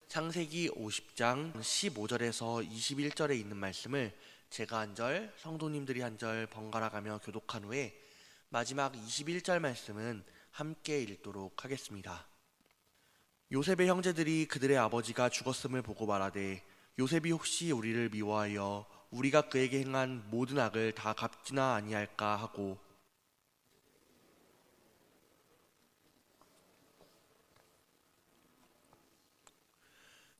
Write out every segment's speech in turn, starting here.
창세기 50장 15절에서 21절에 있는 말씀을 제가 한 절, 성도님들이 한 절 번갈아 가며 교독한 후에 마지막 21절 말씀은 함께 읽도록 하겠습니다. 요셉의 형제들이 그들의 아버지가 죽었음을 보고 말하되 요셉이 혹시 우리를 미워하여 우리가 그에게 행한 모든 악을 다 갚지나 아니할까 하고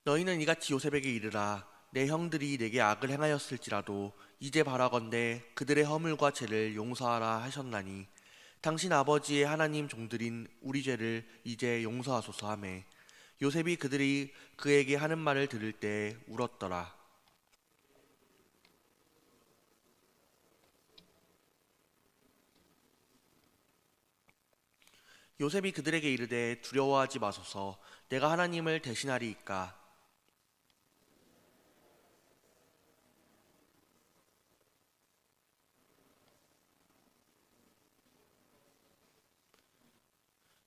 너희는 이같이 요셉에게 이르라. 내 형들이 내게 악을 행하였을지라도 이제 바라건대 그들의 허물과 죄를 용서하라 하셨나니 당신 아버지의 하나님 종들인 우리 죄를 이제 용서하소서 하매 요셉이 그들이 그에게 하는 말을 들을 때 울었더라. 요셉이 그들에게 이르되 두려워하지 마소서. 내가 하나님을 대신하리이까.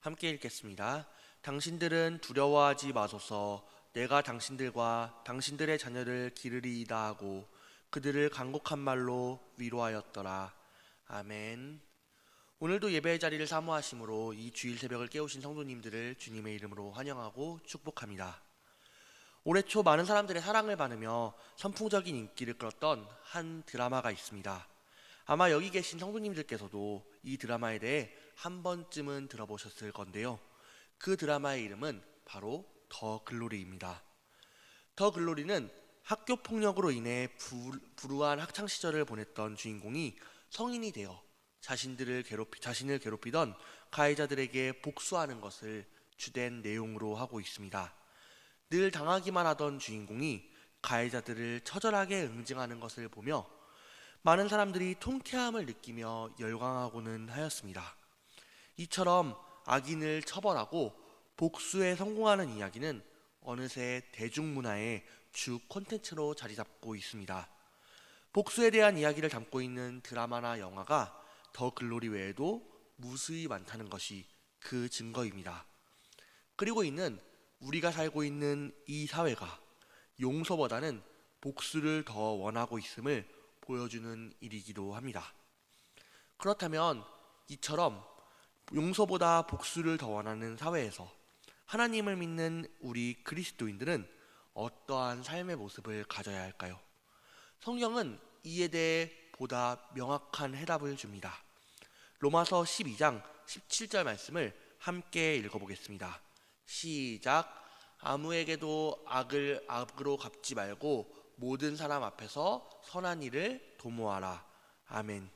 함께 읽겠습니다. 당신들은 두려워하지 마소서. 내가 당신들과 당신들의 자녀를 기르리이다 하고 그들을 간곡한 말로 위로하였더라. 아멘. 오늘도 예배의 자리를 사모하심으로 이 주일 새벽을 깨우신 성도님들을 주님의 이름으로 환영하고 축복합니다. 올해 초 많은 사람들의 사랑을 받으며 선풍적인 인기를 끌었던 한 드라마가 있습니다. 아마 여기 계신 성도님들께서도 이 드라마에 대해 한 번쯤은 들어보셨을 건데요. 그 드라마의 이름은 바로 더 글로리입니다. 더 글로리는 학교 폭력으로 인해 불우한 학창 시절을 보냈던 주인공이 성인이 되어 자신을 괴롭히던 가해자들에게 복수하는 것을 주된 내용으로 하고 있습니다. 늘 당하기만 하던 주인공이 가해자들을 처절하게 응징하는 것을 보며 많은 사람들이 통쾌함을 느끼며 열광하고는 하였습니다. 이처럼 악인을 처벌하고 복수에 성공하는 이야기는 어느새 대중문화의 주 콘텐츠로 자리 잡고 있습니다. 복수에 대한 이야기를 담고 있는 드라마나 영화가 더 글로리 외에도 무수히 많다는 것이 그 증거입니다. 그리고 이는 우리가 살고 있는 이 사회가 용서보다는 복수를 더 원하고 있음을 보여주는 일이기도 합니다. 그렇다면 이처럼 용서보다 복수를 더 원하는 사회에서 하나님을 믿는 우리 그리스도인들은 어떠한 삶의 모습을 가져야 할까요? 성경은 이에 대해 보다 명확한 해답을 줍니다. 로마서 12장 17절 말씀을 함께 읽어보겠습니다. 시작. 아무에게도 악을 악으로 갚지 말고 모든 사람 앞에서 선한 일을 도모하라. 아멘.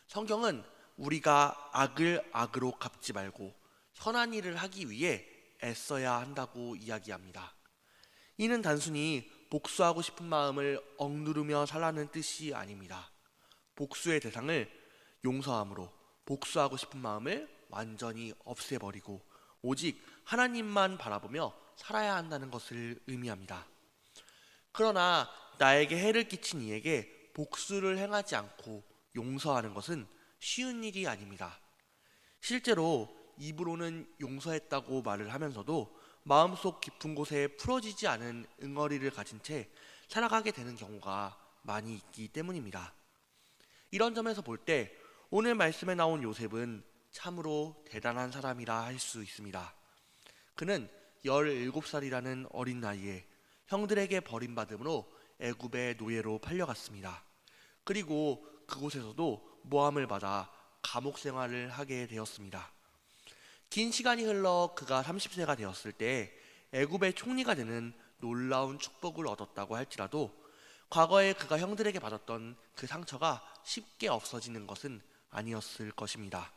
성경은 우리가 악을 악으로 갚지 말고 선한 일을 하기 위해 애써야 한다고 이야기합니다. 이는 단순히 복수하고 싶은 마음을 억누르며 살라는 뜻이 아닙니다. 복수의 대상을 용서함으로 복수하고 싶은 마음을 완전히 없애버리고 오직 하나님만 바라보며 살아야 한다는 것을 의미합니다. 그러나 나에게 해를 끼친 이에게 복수를 행하지 않고 용서하는 것은 쉬운 일이 아닙니다. 실제로 입으로는 용서했다고 말을 하면서도 마음속 깊은 곳에 풀어지지 않은 응어리를 가진 채 살아가게 되는 경우가 많이 있기 때문입니다. 이런 점에서 볼 때 오늘 말씀에 나온 요셉은 참으로 대단한 사람이라 할 수 있습니다. 그는 17살이라는 어린 나이에 형들에게 버림받음으로 애굽의 노예로 팔려갔습니다. 그리고 그곳에서도 모함을 받아 감옥 생활을 하게 되었습니다. 긴 시간이 흘러 그가 30세가 되었을 때 애굽의 총리가 되는 놀라운 축복을 얻었다고 할지라도 과거에 그가 형들에게 받았던 그 상처가 쉽게 없어지는 것은 아니었을 것입니다.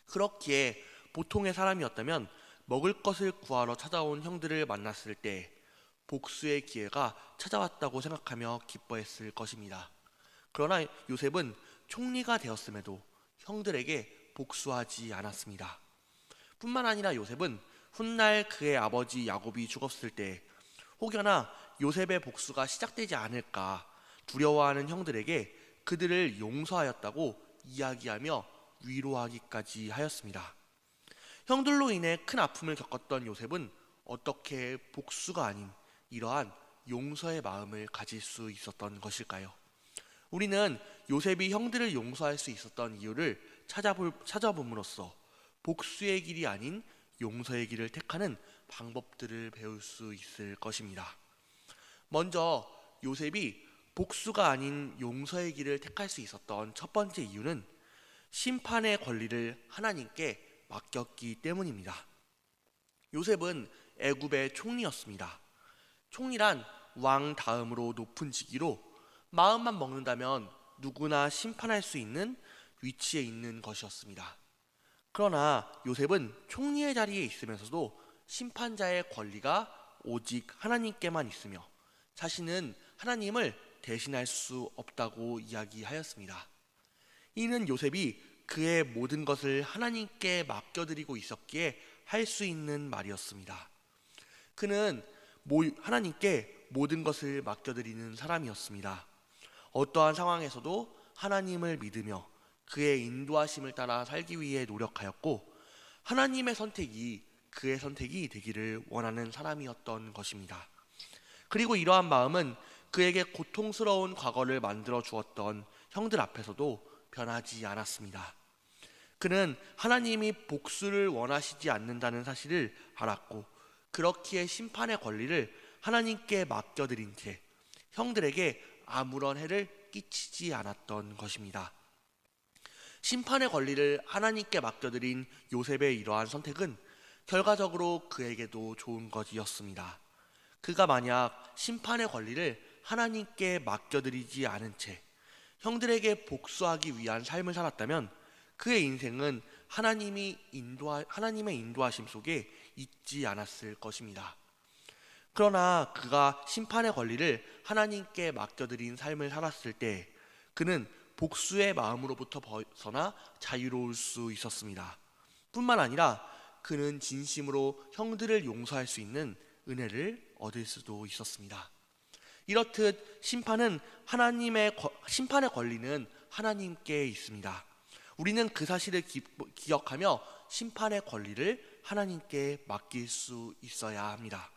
그렇기에 보통의 사람이었다면 먹을 것을 구하러 찾아온 형들을 만났을 때 복수의 기회가 찾아왔다고 생각하며 기뻐했을 것입니다. 그러나 요셉은 총리가 되었음에도 형들에게 복수하지 않았습니다. 뿐만 아니라 요셉은 훗날 그의 아버지 야곱이 죽었을 때 혹여나 요셉의 복수가 시작되지 않을까 두려워하는 형들에게 그들을 용서하였다고 이야기하며 위로하기까지 하였습니다. 형들로 인해 큰 아픔을 겪었던 요셉은 어떻게 복수가 아닌 이러한 용서의 마음을 가질 수 있었던 것일까요? 우리는 요셉이 형들을 용서할 수 있었던 이유를 찾아봄으로써 복수의 길이 아닌 용서의 길을 택하는 방법들을 배울 수 있을 것입니다. 먼저 요셉이 복수가 아닌 용서의 길을 택할 수 있었던 첫 번째 이유는 심판의 권리를 하나님께 맡겼기 때문입니다. 요셉은 애굽의 총리였습니다. 총리란 왕 다음으로 높은 직위로 마음만 먹는다면 누구나 심판할 수 있는 위치에 있는 것이었습니다. 그러나 요셉은 총리의 자리에 있으면서도 심판자의 권리가 오직 하나님께만 있으며 자신은 하나님을 대신할 수 없다고 이야기하였습니다. 이는 요셉이 그의 모든 것을 하나님께 맡겨드리고 있었기에 할 수 있는 말이었습니다. 그는 하나님께 모든 것을 맡겨드리는 사람이었습니다. 어떠한 상황에서도 하나님을 믿으며 그의 인도하심을 따라 살기 위해 노력하였고 하나님의 선택이 그의 선택이 되기를 원하는 사람이었던 것입니다. 그리고 이러한 마음은 그에게 고통스러운 과거를 만들어 주었던 형들 앞에서도 변하지 않았습니다. 그는 하나님이 복수를 원하시지 않는다는 사실을 알았고 그렇기에 심판의 권리를 하나님께 맡겨드린 채 형들에게 아무런 해를 끼치지 않았던 것입니다. 심판의 권리를 하나님께 맡겨드린 요셉의 이러한 선택은 결과적으로 그에게도 좋은 것이었습니다. 그가 만약 심판의 권리를 하나님께 맡겨드리지 않은 채 형들에게 복수하기 위한 삶을 살았다면 그의 인생은 하나님의 인도하심 속에 있지 않았을 것입니다. 그러나 그가 심판의 권리를 하나님께 맡겨드린 삶을 살았을 때 그는 복수의 마음으로부터 벗어나 자유로울 수 있었습니다. 뿐만 아니라 그는 진심으로 형들을 용서할 수 있는 은혜를 얻을 수도 있었습니다. 이렇듯 심판의 권리는 하나님께 있습니다. 우리는 그 사실을 기억하며 심판의 권리를 하나님께 맡길 수 있어야 합니다.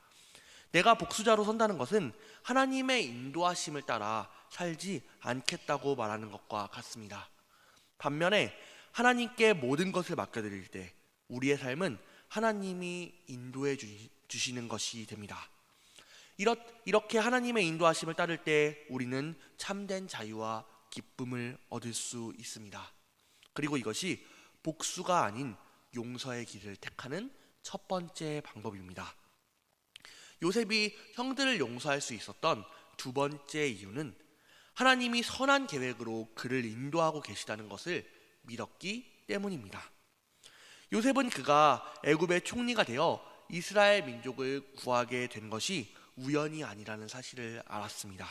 내가 복수자로 선다는 것은 하나님의 인도하심을 따라 살지 않겠다고 말하는 것과 같습니다. 반면에 하나님께 모든 것을 맡겨드릴 때 우리의 삶은 하나님이 인도해 주시는 것이 됩니다. 이렇게 하나님의 인도하심을 따를 때 우리는 참된 자유와 기쁨을 얻을 수 있습니다. 그리고 이것이 복수가 아닌 용서의 길을 택하는 첫 번째 방법입니다. 요셉이 형들을 용서할 수 있었던 두 번째 이유는 하나님이 선한 계획으로 그를 인도하고 계시다는 것을 믿었기 때문입니다. 요셉은 그가 애굽의 총리가 되어 이스라엘 민족을 구하게 된 것이 우연이 아니라는 사실을 알았습니다.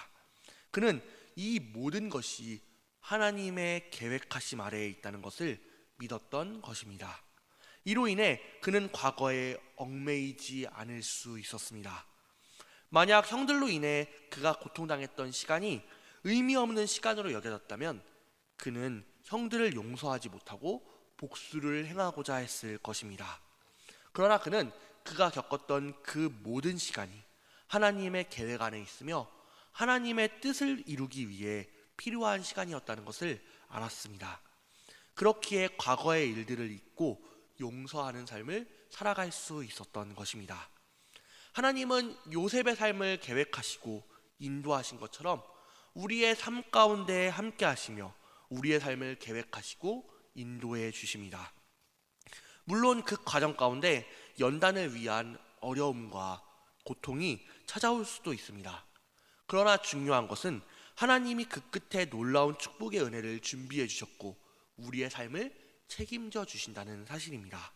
그는 이 모든 것이 하나님의 계획하심 아래에 있다는 것을 믿었던 것입니다. 이로 인해 그는 과거에 얽매이지 않을 수 있었습니다. 만약 형들로 인해 그가 고통당했던 시간이 의미 없는 시간으로 여겨졌다면 그는 형들을 용서하지 못하고 복수를 행하고자 했을 것입니다. 그러나 그는 그가 겪었던 그 모든 시간이 하나님의 계획 안에 있으며 하나님의 뜻을 이루기 위해 필요한 시간이었다는 것을 알았습니다. 그렇기에 과거의 일들을 잊고 용서하는 삶을 살아갈 수 있었던 것입니다. 하나님은 요셉의 삶을 계획하시고 인도하신 것처럼 우리의 삶 가운데 함께 하시며 우리의 삶을 계획하시고 인도해 주십니다. 물론 그 과정 가운데 연단을 위한 어려움과 고통이 찾아올 수도 있습니다. 그러나 중요한 것은 하나님이 그 끝에 놀라운 축복의 은혜를 준비해 주셨고 우리의 삶을 책임져 주신다는 사실입니다.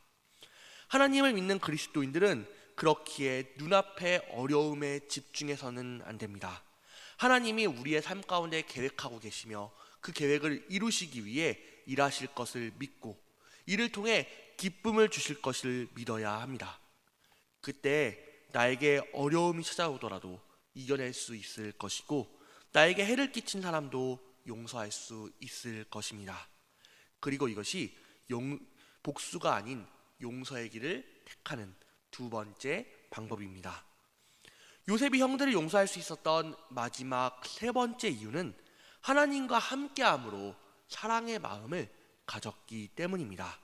하나님을 믿는 그리스도인들은 그렇기에 눈앞의 어려움에 집중해서는 안 됩니다. 하나님이 우리의 삶 가운데 계획하고 계시며 그 계획을 이루시기 위해 일하실 것을 믿고 이를 통해 기쁨을 주실 것을 믿어야 합니다. 그때 나에게 어려움이 찾아오더라도 이겨낼 수 있을 것이고 나에게 해를 끼친 사람도 용서할 수 있을 것입니다. 그리고 이것이 복수가 아닌 용서의 길을 택하는 두 번째 방법입니다. 요셉이 형들을 용서할 수 있었던 마지막 세 번째 이유는 하나님과 함께함으로 사랑의 마음을 가졌기 때문입니다.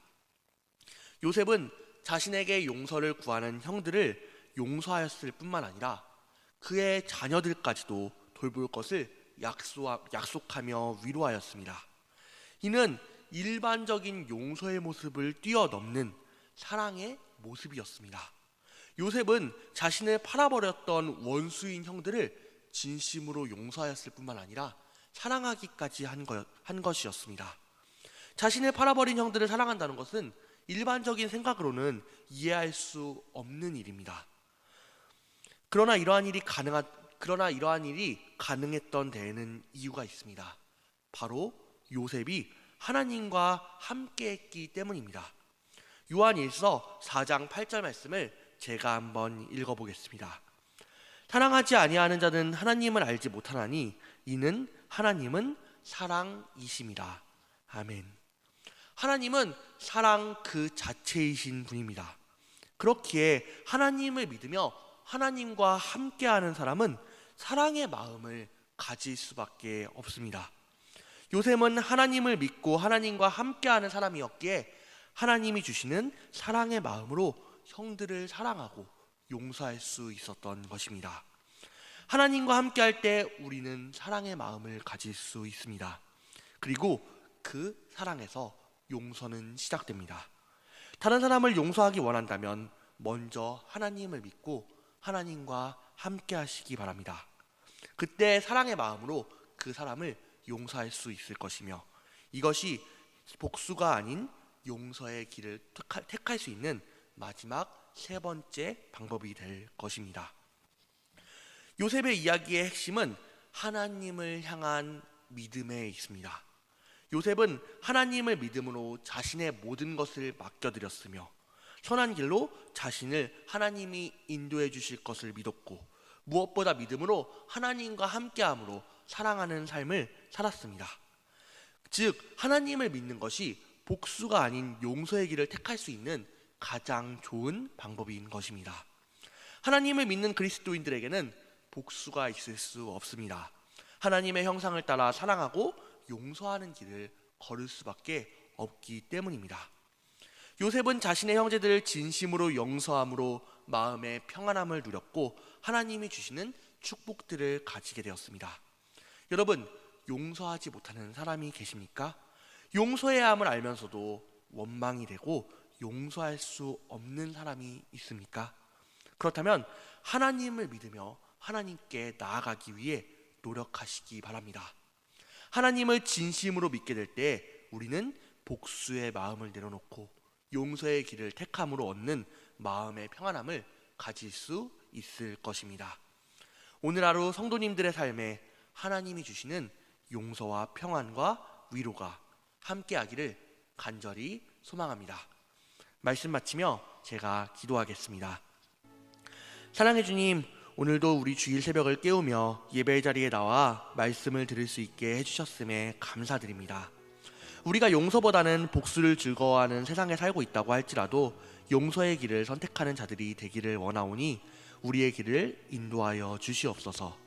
요셉은 자신에게 용서를 구하는 형들을 용서하였을 뿐만 아니라 그의 자녀들까지도 돌볼 것을 약속하며 위로하였습니다. 이는 일반적인 용서의 모습을 뛰어넘는 사랑의 모습이었습니다. 요셉은 자신을 팔아버렸던 원수인 형들을 진심으로 용서하였을 뿐만 아니라 사랑하기까지 한 것이었습니다. 자신을 팔아버린 형들을 사랑한다는 것은 일반적인 생각으로는 이해할 수 없는 일입니다. 그러나 이러한 일이 가능했던 데에는 이유가 있습니다. 바로 요셉이 하나님과 함께했기 때문입니다. 요한일서 4장 8절 말씀을 제가 한번 읽어보겠습니다. 사랑하지 아니하는 자는 하나님을 알지 못하나니 이는 하나님은 사랑이심이라. 아멘. 하나님은 사랑 그 자체이신 분입니다. 그렇기에 하나님을 믿으며 하나님과 함께하는 사람은 사랑의 마음을 가질 수밖에 없습니다. 요셉은 하나님을 믿고 하나님과 함께하는 사람이었기에 하나님이 주시는 사랑의 마음으로 형들을 사랑하고 용서할 수 있었던 것입니다. 하나님과 함께할 때 우리는 사랑의 마음을 가질 수 있습니다. 그리고 그 사랑에서 용서는 시작됩니다. 다른 사람을 용서하기 원한다면 먼저 하나님을 믿고 하나님과 함께 하시기 바랍니다. 그때 사랑의 마음으로 그 사람을 용서할 수 있을 것이며 이것이 복수가 아닌 용서의 길을 택할 수 있는 마지막 세 번째 방법이 될 것입니다. 요셉의 이야기의 핵심은 하나님을 향한 믿음에 있습니다. 요셉은 하나님을 믿음으로 자신의 모든 것을 맡겨드렸으며 선한 길로 자신을 하나님이 인도해 주실 것을 믿었고 무엇보다 믿음으로 하나님과 함께함으로 사랑하는 삶을 살았습니다. 즉 하나님을 믿는 것이 복수가 아닌 용서의 길을 택할 수 있는 가장 좋은 방법인 것입니다. 하나님을 믿는 그리스도인들에게는 복수가 있을 수 없습니다. 하나님의 형상을 따라 사랑하고 용서하는 길을 걸을 수밖에 없기 때문입니다. 요셉은 자신의 형제들을 진심으로 용서함으로 마음의 평안함을 누렸고 하나님이 주시는 축복들을 가지게 되었습니다. 여러분, 용서하지 못하는 사람이 계십니까? 용서해야 함을 알면서도 원망이 되고 용서할 수 없는 사람이 있습니까? 그렇다면 하나님을 믿으며 하나님께 나아가기 위해 노력하시기 바랍니다. 하나님을 진심으로 믿게 될 때 우리는 복수의 마음을 내려놓고 용서의 길을 택함으로 얻는 마음의 평안함을 가질 수 있을 것입니다. 오늘 하루 성도님들의 삶에 하나님이 주시는 용서와 평안과 위로가 함께하기를 간절히 소망합니다. 말씀 마치며 제가 기도하겠습니다. 사랑해 주님, 오늘도 우리 주일 새벽을 깨우며 예배의 자리에 나와 말씀을 들을 수 있게 해주셨음에 감사드립니다. 우리가 용서보다는 복수를 즐거워하는 세상에 살고 있다고 할지라도 용서의 길을 선택하는 자들이 되기를 원하오니 우리의 길을 인도하여 주시옵소서.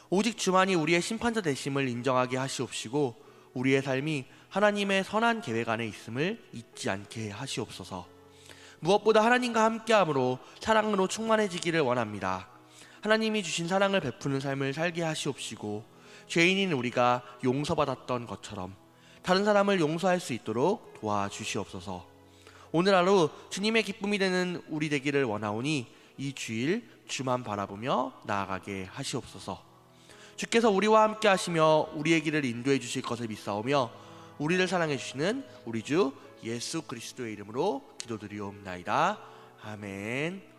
오직 주만이 우리의 심판자 되심을 인정하게 하시옵시고 우리의 삶이 하나님의 선한 계획 안에 있음을 잊지 않게 하시옵소서. 무엇보다 하나님과 함께함으로 사랑으로 충만해지기를 원합니다. 하나님이 주신 사랑을 베푸는 삶을 살게 하시옵시고 죄인인 우리가 용서받았던 것처럼 다른 사람을 용서할 수 있도록 도와주시옵소서. 오늘 하루 주님의 기쁨이 되는 우리 되기를 원하오니 이 주일 주만 바라보며 나아가게 하시옵소서. 주께서 우리와 함께 하시며 우리의 길을 인도해 주실 것을 믿사오며 우리를 사랑해 주시는 우리 주 예수 그리스도의 이름으로 기도드리옵나이다. 아멘.